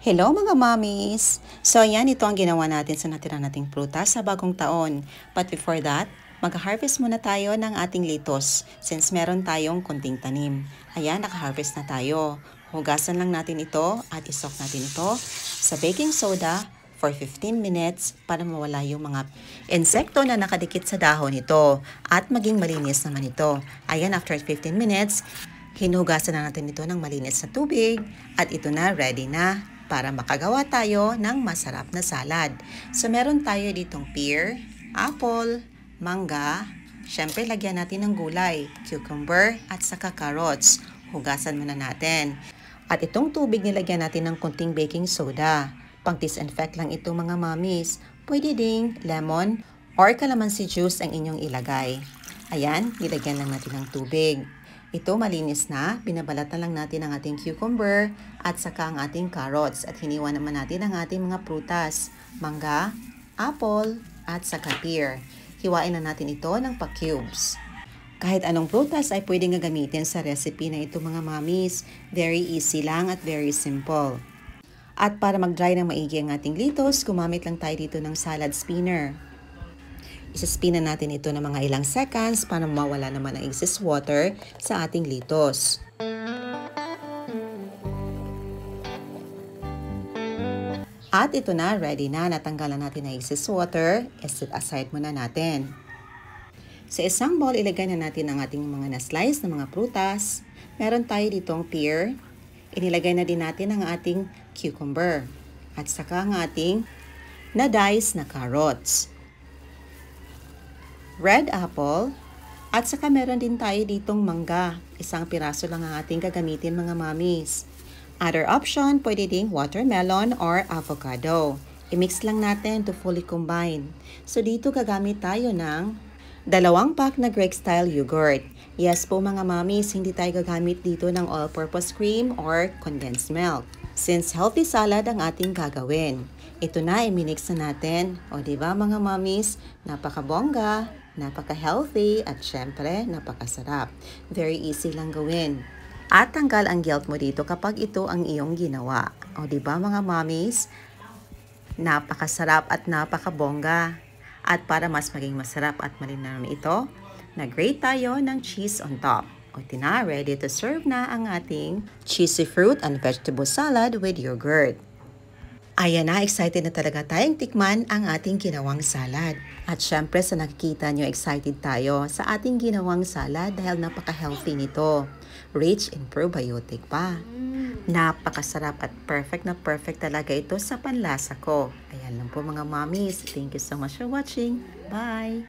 Hello mga mommies! So ayan, ito ang ginawa natin sa natira nating prutas sa bagong taon. But before that, mag-harvest muna tayo ng ating litos since meron tayong kunting tanim. Ayan, naka-harvest na tayo. Hugasan lang natin ito at isok natin ito sa baking soda for 15 minutes para mawala yung mga insekto na nakadikit sa dahon nito at maging malinis naman ito. Ayan, after 15 minutes, hinugasan na natin ito ng malinis na tubig at ito na, ready na para makagawa tayo ng masarap na salad. So meron tayo ditong pear, apple, mangga, syempre lagyan natin ng gulay, cucumber at saka carrots. Hugasan muna natin. At itong tubig nilagyan natin ng konting baking soda. Pang disinfect lang ito mga mommies. Pwede ding lemon or calamansi juice ang inyong ilagay. Ayan, nilagyan lang natin ng tubig. Ito malinis na, binabalat na lang natin ang ating cucumber at saka ang ating carrots at hiniwa naman natin ang ating mga prutas, mangga, apple at saka pear. Hiwain na natin ito ng pa-cubes. Kahit anong prutas ay pwedeng gagamitin sa recipe na ito mga mommies. Very easy lang at very simple. At para mag-dry ng maigi ang ating litos, gumamit lang tayo dito ng salad spinner. Isaspin na natin ito ng mga ilang seconds para mawala naman ang excess water sa ating litos. At ito na, ready na. Natanggalan natin ang excess water. Set aside muna natin. Sa isang bowl, ilagay na natin ang ating mga na-slice na mga prutas. Meron tayo ditong pear. Inilagay na din natin ang ating cucumber. At saka ang ating na-dice na carrots. Red apple, at saka meron din tayo ditong mangga. Isang piraso lang ang ating gagamitin mga mommies. Other option, pwede ding watermelon or avocado. I-mix lang natin to fully combine. So dito gagamit tayo ng 2 pack na Greek style yogurt. Yes po mga mommies, hindi tayo gagamit dito ng all-purpose cream or condensed milk. Since healthy salad ang ating gagawin. Ito na, i-mix na natin. O diba mga mommies, napakabongga, napaka-healthy, at syempre, napakasarap. Very easy lang gawin. At tanggal ang guilt mo dito kapag ito ang iyong ginawa. O diba mga mommies, napakasarap at napakabongga. At para mas maging masarap at malinaw ito, nag-grate tayo ng cheese on top. O tina, ready to serve na ang ating cheesy fruit and vegetable salad with yogurt. Ayan na, excited na talaga tayong tikman ang ating ginawang salad. At syempre sa nakikita nyo, excited tayo sa ating ginawang salad dahil napaka-healthy nito. Rich in probiotic pa. Napakasarap at perfect na perfect talaga ito sa panlasa ko. Ayan lang po mga mommies. Thank you so much for watching. Bye!